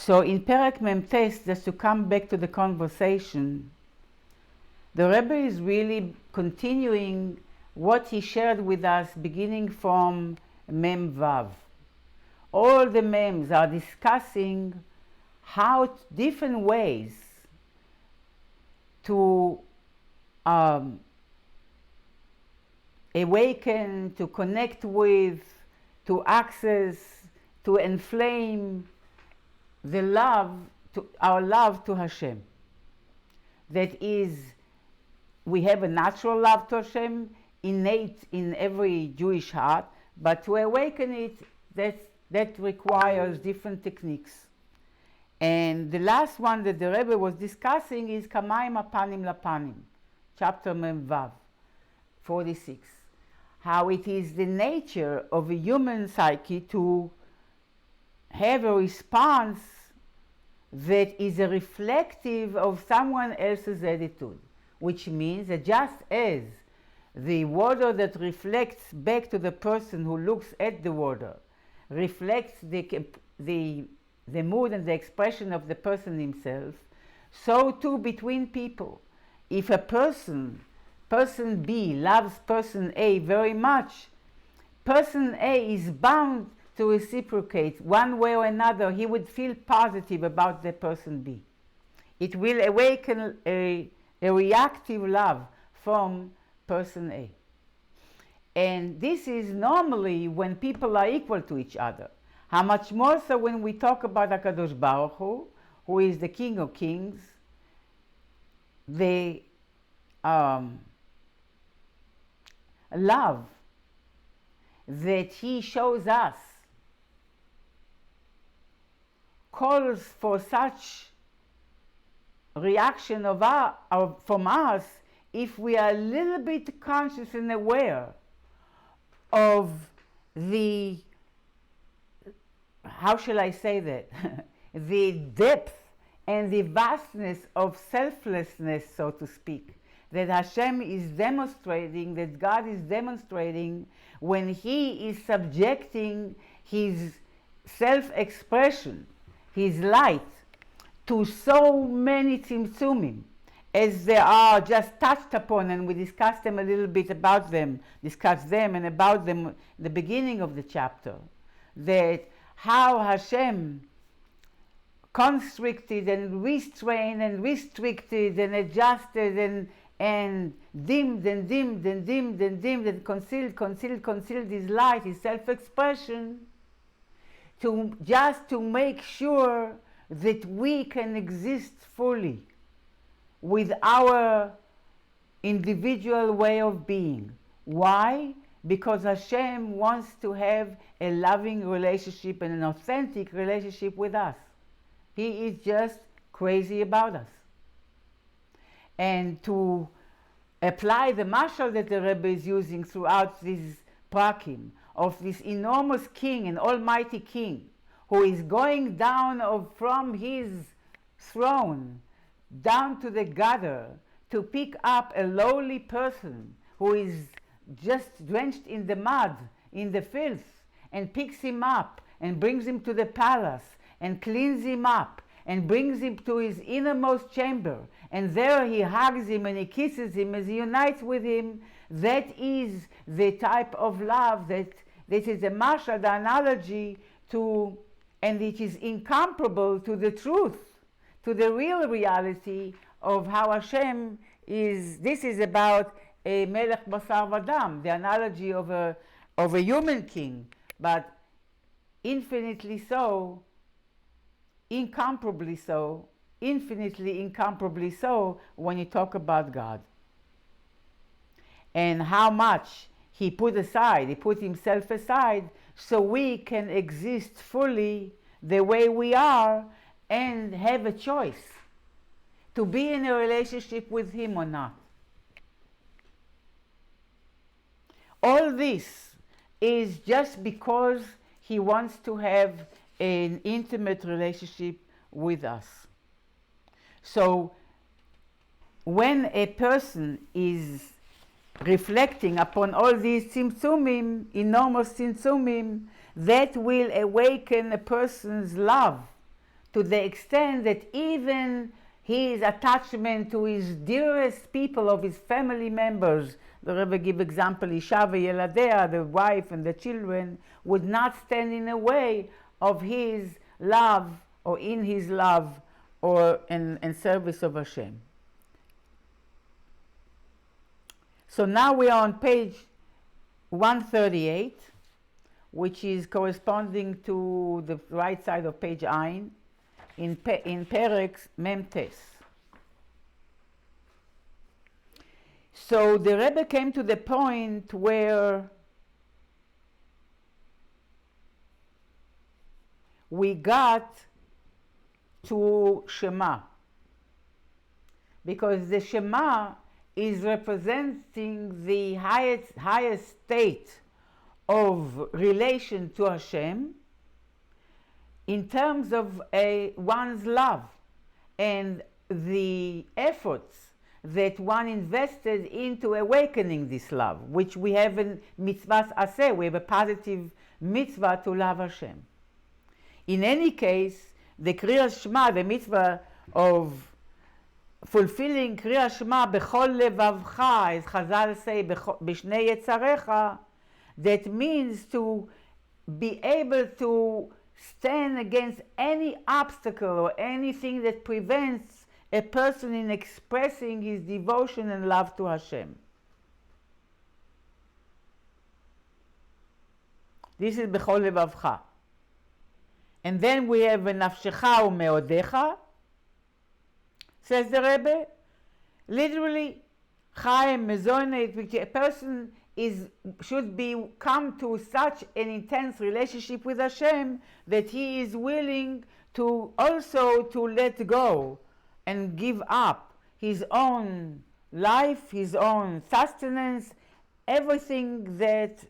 So in Perek Mem Tes, just to come back to the conversation, the Rebbe is really continuing what he shared with us beginning from Mem Vav. All the Mems are discussing how different ways to awaken, to connect with, to access, to inflame the love, our love to Hashem. That is, we have a natural love to Hashem, innate in every Jewish heart, but to awaken it, that requires different techniques. And the last one that the Rebbe was discussing is Kamayim Apanim Lapanim, chapter Mem Vav, 46. How it is the nature of a human psyche to have a response that is a reflective of someone else's attitude, which means that just as the water that reflects back to the person who looks at the water reflects the mood and the expression of the person himself, so too between people. If a person B loves person A very much, person A is bound to reciprocate one way or another. He would feel positive about the person B. It will awaken a reactive love from person A. And this is normally when people are equal to each other. How much more so when we talk about HaKadosh Baruch Hu, who is the King of Kings, the love that he shows us calls for such reaction from us if we are a little bit conscious and aware of the, how shall I say that, the depth and the vastness of selflessness, so to speak, that Hashem is demonstrating, that God is demonstrating when He is subjecting His self-expression, His light, to so many tzimtzumim, as they are just touched upon, and we discussed them a little bit about them, and about them at the beginning of the chapter, that how Hashem constricted and restrained and restricted and adjusted and dimmed and dimmed and dimmed and dimmed and concealed his light, his self-expression, just to make sure that we can exist fully with our individual way of being. Why? Because Hashem wants to have a loving relationship and an authentic relationship with us. He is just crazy about us. And to apply the mashal that the Rebbe is using throughout these prakim, of this enormous king, an almighty king, who is going down from his throne down to the gutter to pick up a lowly person who is just drenched in the mud, in the filth, and picks him up and brings him to the palace and cleans him up and brings him to his innermost chamber, and there he hugs him and he kisses him as he unites with him. That is the type of love that is the mashal, the analogy to, and it is incomparable to the truth, to the real reality of how Hashem is. This is about a melech basar vadam, the analogy of a human king, but infinitely so, incomparably so, infinitely incomparably so when you talk about God. And how much he put himself aside so we can exist fully the way we are and have a choice to be in a relationship with him or not. All this is just because he wants to have an intimate relationship with us. So when a person is reflecting upon all these tzimtzumim, enormous tzimtzumim, that will awaken a person's love to the extent that even his attachment to his dearest people of his family members, the Rebbe give example, Isha ve'yeladea, the wife and the children, would not stand in the way of his love or in his love or in service of Hashem. So now we are on page 138, which is corresponding to the right side of page Ayin, in Perek Memtes. So the Rebbe came to the point where we got to Shema, because the Shema is representing the highest state of relation to Hashem in terms of one's love and the efforts that one invested into awakening this love, which we have in mitzvahs aseh. We have a positive mitzvah to love Hashem. In any case, the Kriyas Shema, the mitzvah of fulfilling Kriyas Shema bechol levavcha, as Chazal say, b'shnei yetzarecha, that means to be able to stand against any obstacle or anything that prevents a person in expressing his devotion and love to Hashem. This is bechol levavcha. And then we have nafshecha umeodecha, says the Rebbe. Literally, chaim mezonet, which a person should come to such an intense relationship with Hashem that he is willing to also to let go and give up his own life, his own sustenance, everything that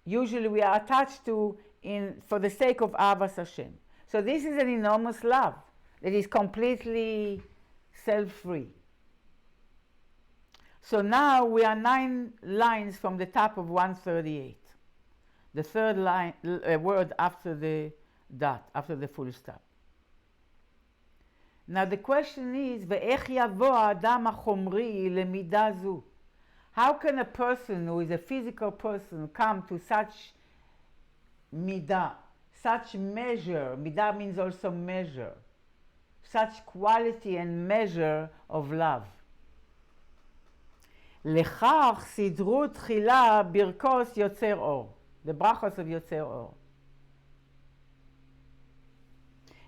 usually we are attached to for the sake of Avas Hashem. So this is an enormous love that is completely self-free. So now we are 9 lines from the top of 138. The third line, word after the dot, after the full stop. Now the question is, ve'ech yavo ha'adam ha'chomri lemidah zu? How can a person who is a physical person come to such midah, such measure? Midah means also measure. Such quality and measure of love. לכך סידרו תחילה ברכוס יוצר אור. The Brachos of יוצר אור.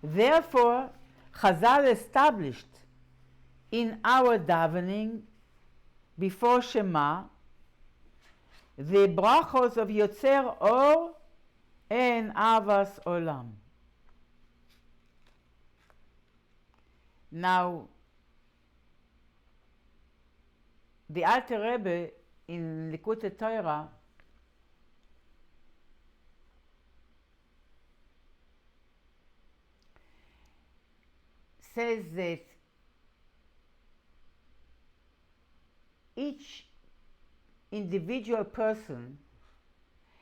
Therefore, Chazal established in our davening before Shema the Brachos of יוצר אור and Avas Olam. Now, the Alter Rebbe in Likutei Torah says that each individual person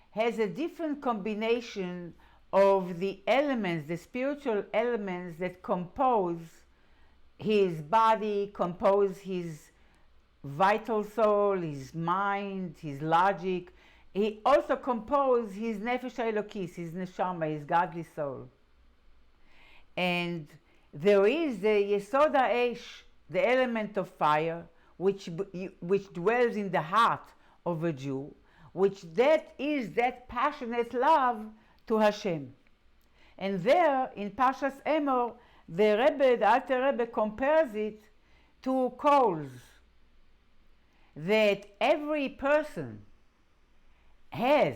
has a different combination of the elements, the spiritual elements that compose his body, compose his vital soul, his mind, his logic. He also composes his nefesh elokis, his neshama, his godly soul. And there is the yesod ha'esh, the element of fire, which dwells in the heart of a Jew, which that is that passionate love to Hashem. And there, in Pashas Emor, the Alter Rebbe compares it to coals, that every person has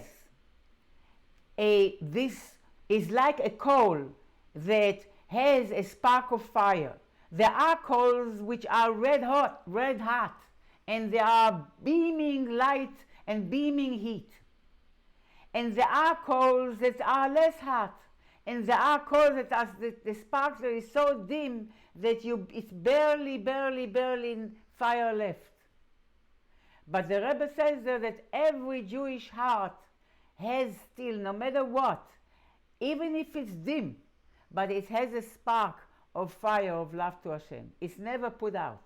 this is like a coal that has a spark of fire. There are coals which are red hot, and they are beaming light and beaming heat. And there are coals that are less hot, and there are coals that the spark there is so dim that it's barely fire left. But the Rebbe says there that every Jewish heart has still, no matter what, even if it's dim, but it has a spark of fire of love to Hashem. It's never put out.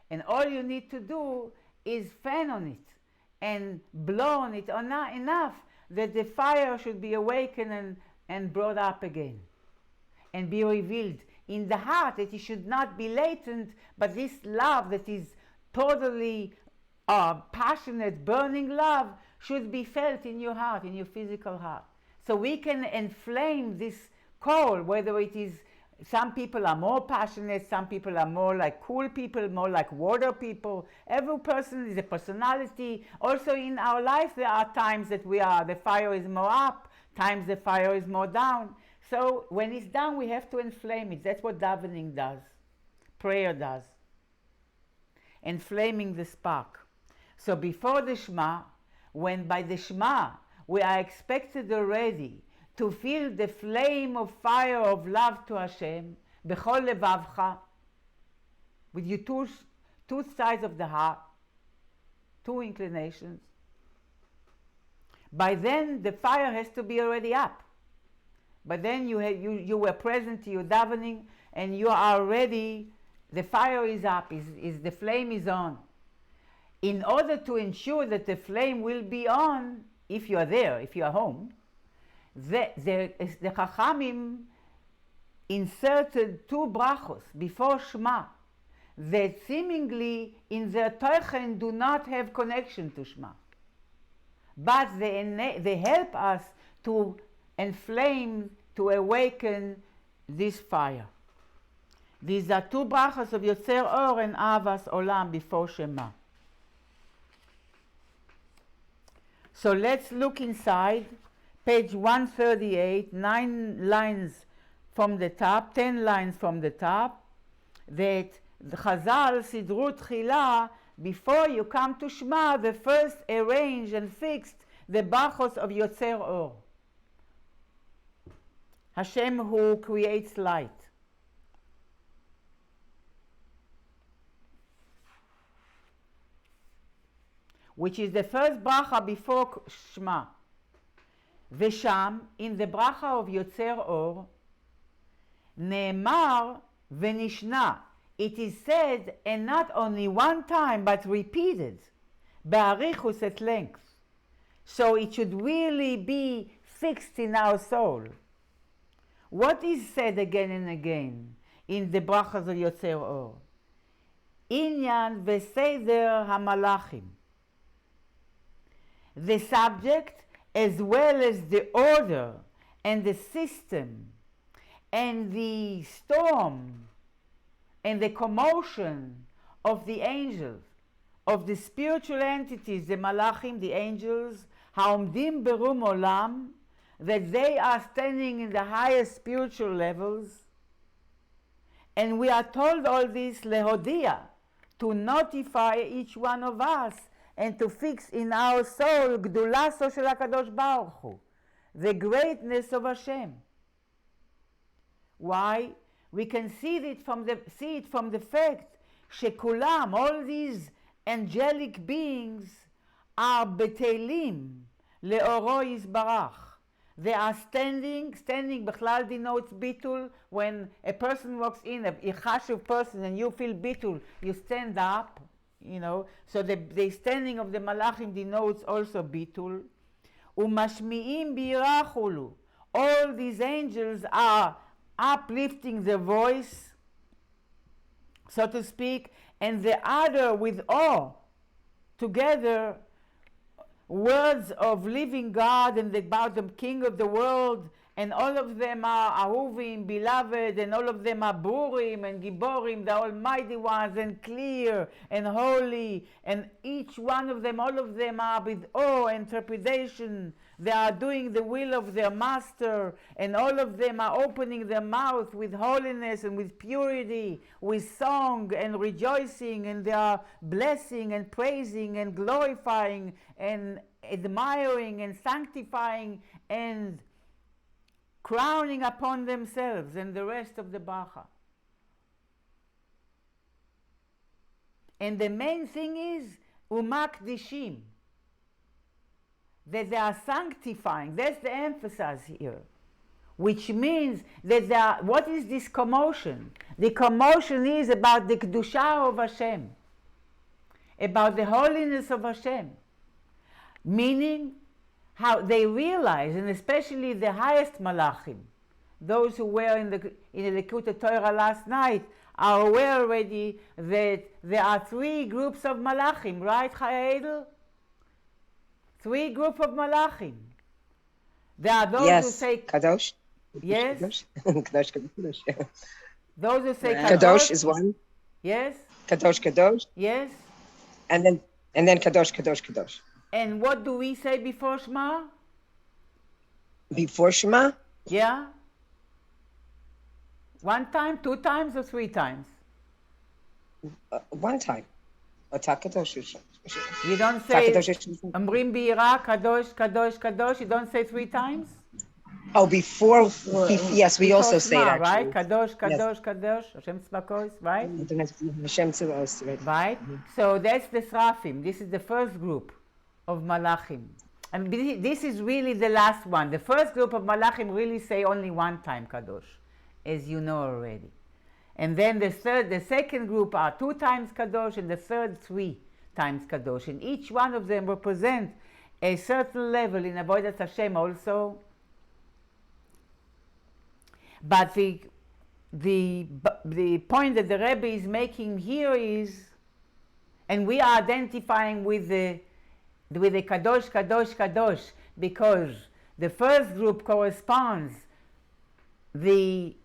And all you need to do is fan on it and blow on it enough that the fire should be awakened and brought up again and be revealed in the heart, that it should not be latent, but this love that is totally passionate, burning love should be felt in your heart, in your physical heart. So we can inflame this coal, whether it is, some people are more passionate, some people are more like cool people, more like water people. Every person is a personality. Also in our life there are times that the fire is more up, times the fire is more down. So when it's down, we have to inflame it. That's what davening does, prayer does, inflaming the spark. So before the Shema, when by the Shema we are expected already to feel the flame of fire of love to Hashem, bechol levavcha, with your two sides of the heart, two inclinations. By then the fire has to be already up. But then you were present to your davening, and you are already, the fire is up, the flame is on. In order to ensure that the flame will be on, if you are there, if you are home, the Chachamim inserted two brachos before Shema that seemingly in their teichen do not have connection to Shema. But they help us to inflame, to awaken this fire. These are two brachos of Yotzer Or and Avas Olam before Shema. So let's look inside, page 138, 9 lines from the top, 10 lines from the top, that the Chazal Sidru Tchila, before you come to Shema, they first arranged and fixed the brachos of Yotzer Or. Hashem who creates light. Which is the first bracha before Shema. Vesham, in the bracha of Yotzer Or, Ne'emar v'nishna. It is said, and not only one time, but repeated, Be'arichus at length. So it should really be fixed in our soul. What is said again and again in the brachas of Yotzer Or? Inyan v'seder hamalachim. The subject as well as the order and the system and the storm and the commotion of the angels, of the spiritual entities, the malachim, the angels, haomdim berum olam, that they are standing in the highest spiritual levels. And we are told all this lehodia, to notify each one of us and to fix in our soul gdulaso shel HaKadosh Baruch Hu, the greatness of Hashem. Why? We can see it from the fact shekulam, all these angelic beings, are betelim leoro yisbarach. They are standing, Bechlal denotes bitul. When a person walks in, a chashuv person, and you feel bitul, you stand up, So the standing of the malachim denotes also bitul. Umashmi'im birachulu. All these angels are uplifting their voice, so to speak, and they utter with awe together words of living God and about the King of the world, and all of them are ahuvim, beloved, and all of them are burim and giborim, the almighty ones, and clear and holy, and each one of them, all of them are with awe and trepidation. They are doing the will of their master, and all of them are opening their mouth with holiness and with purity, with song and rejoicing, and they are blessing and praising and glorifying and admiring and sanctifying and crowning upon themselves and the rest of the bracha. And the main thing is umakdishim, that they are sanctifying. That's the emphasis here. which means that what is this commotion? The commotion is about the Kedusha of Hashem, about the holiness of Hashem, meaning how they realize, and especially the highest Malachim, those who were in the Likutei Torah last night, are aware already that there are three groups of Malachim, right, Chaya Edel? Three groups of Malachim. There are those who say Kadosh. Yes. Kadosh. Those who say Kadosh is one. Yes. Kadosh. Yes. And then Kadosh. And what do we say before Shema? Before Shema? Yeah. One time, two times, or three times? One time. Kadosh. You don't say Amrim B'Yira, Kadosh, Kadosh, Kadosh. You don't say three times? Oh, before yes, we also say Shema, that. Right? Kadosh, Kadosh, Kadosh, Hashem Tzvakos, right? Hashem Tzvakos, right? Right? So that's the Srafim. This is the first group of Malachim. And this is really the last one. The first group of Malachim really say only one time Kadosh, as you know already. And then the second group are two times Kadosh, and the third three times Kadosh. And each one of them represent a certain level in Avodas Hashem also. But the point that the Rebbe is making here is, and we are identifying with the Kadosh, Kadosh, Kadosh, because the first group corresponds the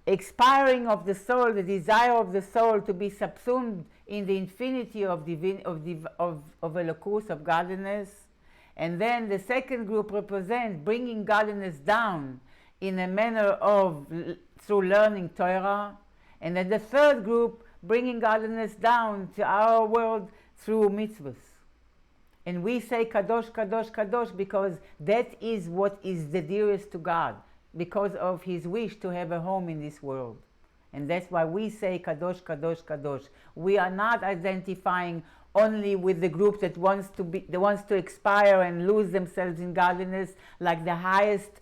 expiring of the soul, the desire of the soul to be subsumed in the infinity of Elokus, of godliness. And then the second group represents bringing godliness down in a manner of through learning Torah. And then the third group bringing godliness down to our world through mitzvahs. And we say Kadosh, Kadosh, Kadosh because that is what is the dearest to God, because of his wish to have a home in this world. And that's why we say Kadosh, Kadosh, Kadosh. We are not identifying only with the group that wants to expire and lose themselves in godliness, like the highest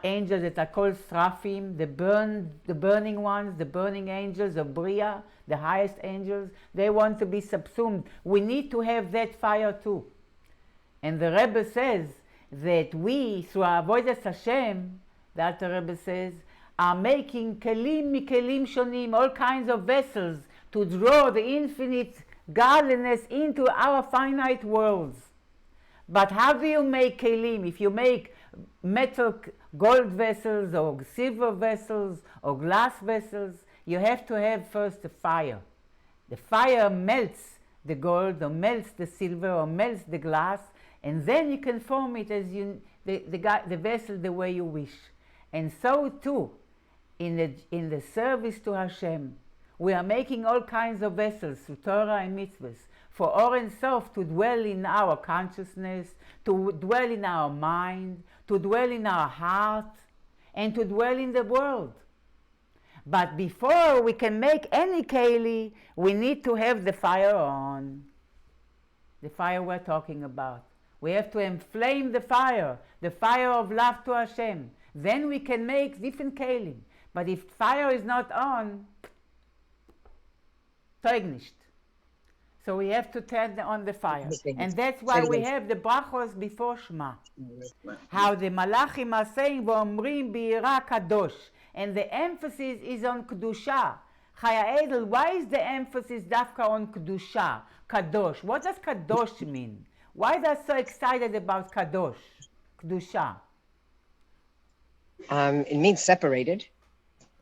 angels that are called Srafim, the burning ones, the burning angels of Bria, the highest angels. They want to be subsumed. We need to have that fire too. And the Rebbe says that we, through our Avodas Hashem, the Alter Rebbe says, are making kelim mikelim shonim, all kinds of vessels to draw the infinite godliness into our finite worlds. But how do you make kelim? If you make metal gold vessels or silver vessels or glass vessels, you have to have first the fire. The fire melts the gold or melts the silver or melts the glass, and then you can form it as the vessel the way you wish. And so too, in the service to Hashem, we are making all kinds of vessels through Torah and mitzvahs for Or Ein Sof to dwell in our consciousness, to dwell in our mind, to dwell in our heart, and to dwell in the world. But before we can make any keli, we need to have the fire on. The fire we're talking about. We have to inflame the fire of love to Hashem. Then we can make different kelim. But if fire is not on, taugt nicht. So we have to turn on the fire. And that's why we have the Brachos before Shema. How the Malachim are saying, V'omrim B'Yira Kadosh. And the emphasis is on Kedusha. Chaya Edel, why is the emphasis dafka on Kedusha? Kadosh. What does Kadosh mean? Why are they so excited about Kadosh? Kedusha. It means separated.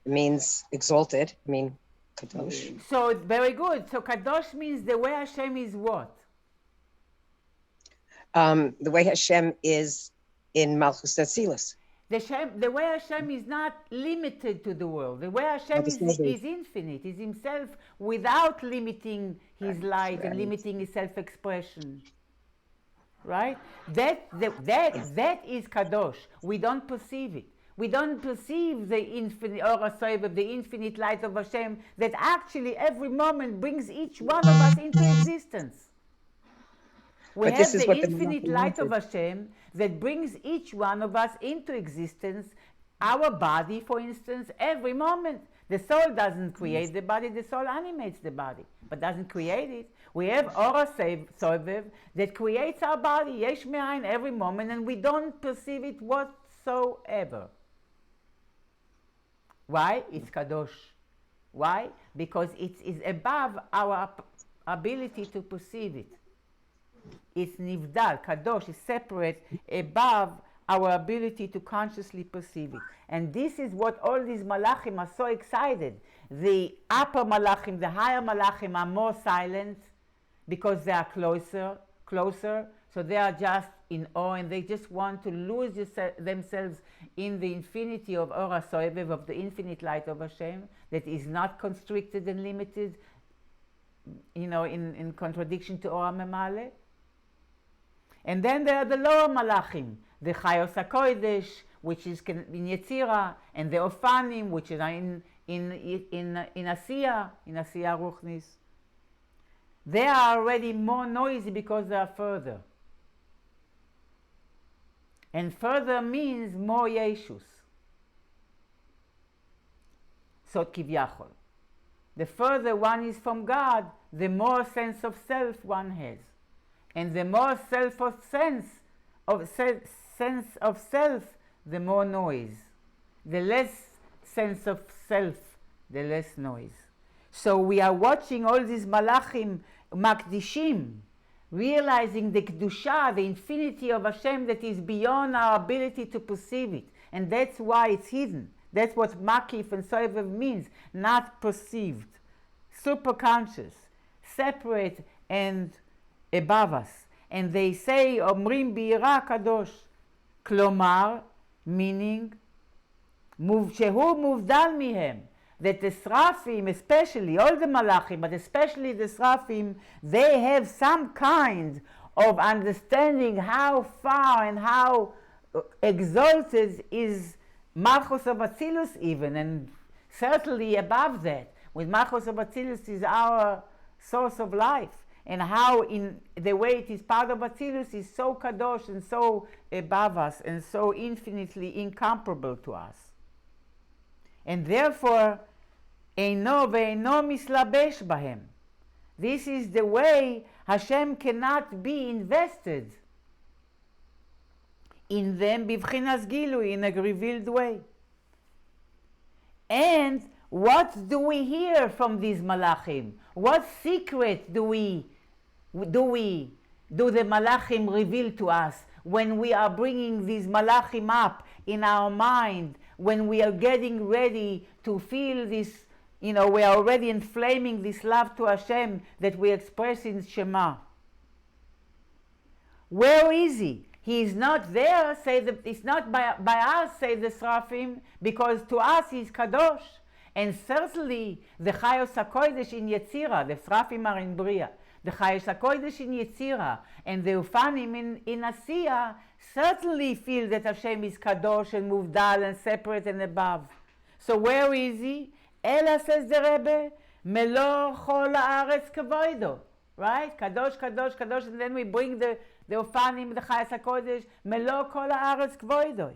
It means exalted. I mean, Kadosh. So very good. So Kadosh means the way Hashem is what? The way Hashem is in Malchus Atzilus. The way Hashem is not limited to the world. The way Hashem is infinite. Is himself without limiting his light and limiting his self-expression. Right? That is Kadosh. We don't perceive it. We don't perceive the infinite Or HaSovev, the infinite light of Hashem that actually every moment brings each one of us into existence. We have the infinite light of Hashem that brings each one of us into existence Our body, for instance, every moment. The soul doesn't create the body, the soul animates the body, but doesn't create it. We have Ora Sovev that creates our body, Yesh Me'ain, every moment, and we don't perceive it whatsoever. Why? It's Kadosh. Why? Because it is above our ability to perceive it. It's Nivdal, Kadosh, is separate, above our ability to consciously perceive it. And this is what all these malachim are so excited. The upper malachim, the higher malachim are more silent because they are closer, so they are just in awe and they just want to lose themselves in the infinity of Ora Soevev, of the infinite light of Hashem, that is not constricted and limited, in contradiction to Ora Memale. And then there are the lower malachim, the Chayos HaKodesh, which is in Yetzira, and the Ofanim, which is in Asiya, Ruchnis. They are already more noisy because they are further. And further means more Yeshus. So Kivyachol. The further one is from God, the more sense of self one has. And the more sense of self, the more noise. The less sense of self, the less noise. So we are watching all these malachim makdishim, realizing the kedusha, the infinity of Hashem that is beyond our ability to perceive it. And that's why it's hidden. That's what makif and soevev means, not perceived, superconscious, separate and above us. And they say, Omrim bi'ira kadosh, klomar, meaning, shehu muvdal mihem, that the Srafim, especially, all the Malachim, but especially the Srafim, they have some kind of understanding how far and how exalted is Malchus of Atzilus even, and certainly above that. With Malchus of Atzilus is our source of life, and how in the way it is part of Atzilus is so kadosh and so above us and so infinitely incomparable to us. And therefore, Eino ve'eino mislabesh bahem. This is the way Hashem cannot be invested in them bivchinas gilui, in a revealed way. And what do we hear from these malachim? What secret do the malachim reveal to us when we are bringing these malachim up in our mind, when we are getting ready to feel this, we are already inflaming this love to Hashem that we express in Shema? Where is he? He is not there, it's not by us, say the Srafim, because to us he is Kadosh. And certainly the Chayos HaKodesh in Yetzira, the Srafim are in Bria, the Chayos HaKodesh in Yetzira, and the Ufanim in Asiya certainly feel that Hashem is Kadosh and Muvdal and separate and above. So where is he? Ela, says the Rebbe, Melo Chol Haaretz Kavodo. Right? Kadosh, Kadosh, Kadosh, and then we bring the Ufanim, the Chayos HaKodesh, Melo Kol Haaretz Kavodo.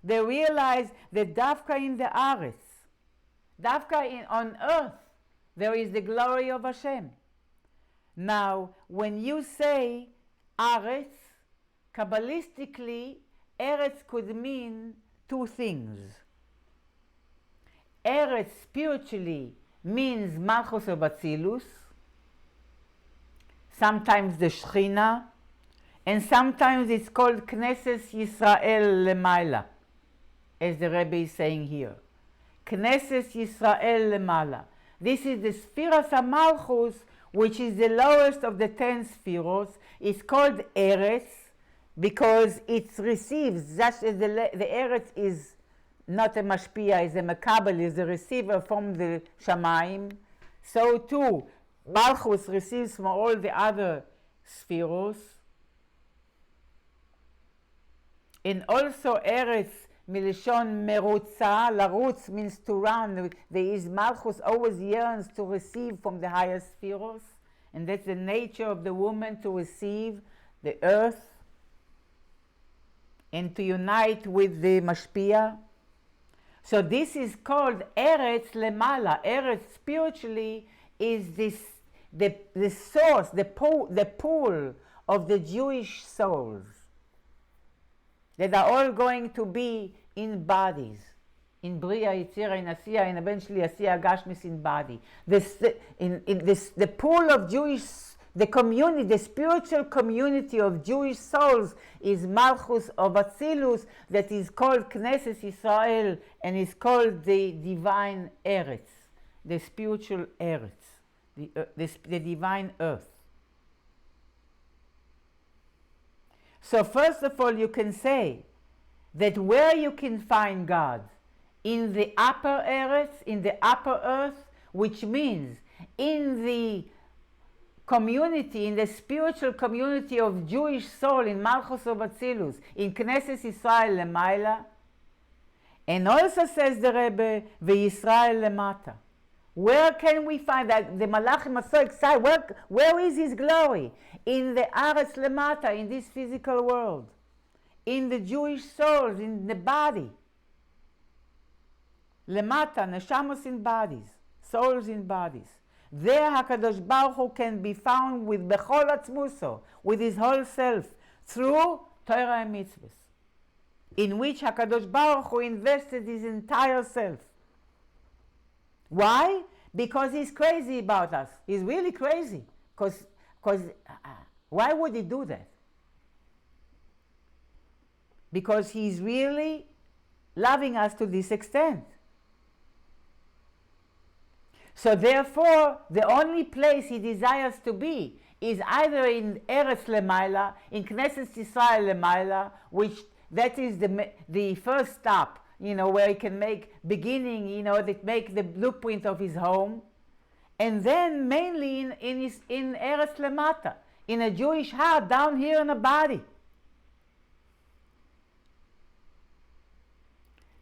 They realize that Dafka in the Aretz, Dafka on earth, there is the glory of Hashem. Now, when you say Aretz, Kabbalistically, Eretz could mean two things. Eretz spiritually means Malchus of Atzilus, sometimes the Shechina, and sometimes it's called Knesset Yisrael Lemaila, as the Rebbe is saying here. Knesset Yisrael Lemala. This is the Sphiras HaMalchus, which is the lowest of the 10 spheros. It's called Eretz because it receives, just as the Eretz is not a Mashpia, is a Makabel, is a receiver from the Shamayim. So too, Malchus receives from all the other spheros. And also Eretz, Milishon merutza, larutz means to run. There is Malchus always yearns to receive from the higher spheros, and that's the nature of the woman, to receive the earth and to unite with the Mashpia. So this is called Eretz Lemala. Eretz spiritually is the source, the pool of the Jewish souls that are all going to be in bodies. In Bria, Yitzira, in Asiya, and eventually Asiya Gashmis in body. The pool of Jewish, the community, the spiritual community of Jewish souls is Malchus of Atzilus, that is called Knesset Israel, and is called the divine Eretz, the spiritual Eretz, the divine earth. So first of all, you can say that where you can find God, in the upper earth, in the upper earth, which means in the community, in the spiritual community of Jewish soul, in Malchus of Atzilus, in Knesset Israel Lemaila, and also says the Rebbe, V'Yisrael Lemata. Where can we find that? The Malachim are so excited. Where is His glory? In the Aretz Lemata, in this physical world, in the Jewish souls, in the body. Lemata, neshamos in bodies, souls in bodies. There HaKadosh Baruch Hu can be found with Bechol Atzmuso, with his whole self, through Torah and Mitzvahs, in which HaKadosh Baruch Hu invested his entire self. Why? Because he's crazy about us. He's really crazy. Because why would he do that? Because he's really loving us to this extent. So therefore, the only place he desires to be is either in Eretz Lemaila, in Knesset Israel Lemaila, which that is the first stop, where he can make beginning, that make the blueprint of his home, and then mainly in Eretz Lemata, in a Jewish heart down here in a body.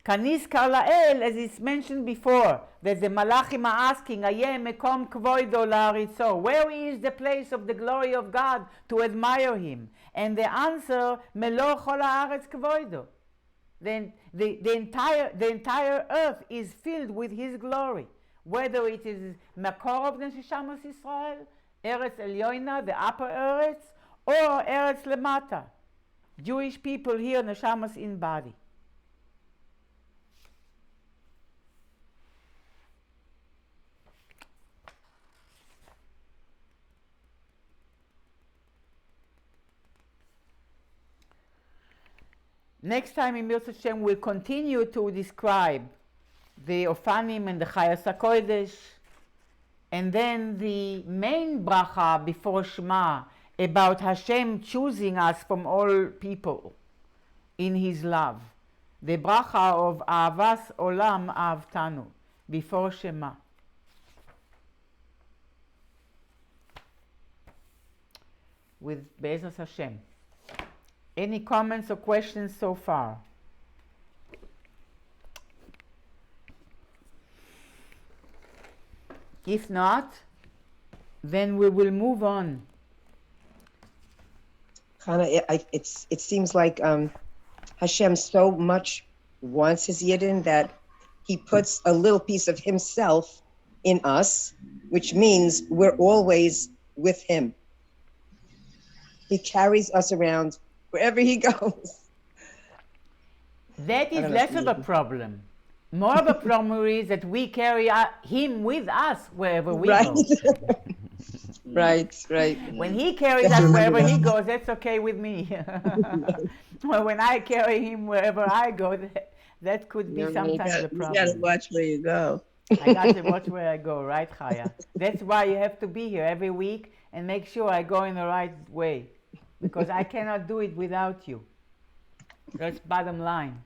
Kanis Karlael, as it's mentioned before, that the Malachim are asking, Ayeh mekom kvoido la'aritzo, where is the place of the glory of God to admire Him? And the answer, Melo chol haaretz kvoido. Then the entire earth is filled with His glory, whether it is Makor of Neshamos Israel, Eretz Elyoina, the upper Eretz, or Eretz Lemata, Jewish people here, Neshamos in body. Next time in Mirz Hashem we'll continue to describe the Ofanim and the Chayas HaKodesh, and then the main bracha before Shema about Hashem choosing us from all people in His love. The bracha of Ahavas Olam Ahavtanu before Shema. With Be'ezras Hashem. Any comments or questions so far? If not, then we will move on. Hannah, it seems like Hashem so much wants His Yidden that He puts a little piece of Himself in us, which means we're always with Him. He carries us around wherever He goes. That is less of a problem. More of a problem is that we carry Him with us wherever we go. Right. When He carries us wherever He goes, that's okay with me. Well, when I carry Him wherever I go, that could be sometimes a problem. You got to watch where you go. I got to watch where I go, right, Chaya? That's why you have to be here every week and make sure I go in the right way. Because I cannot do it without you. That's bottom line.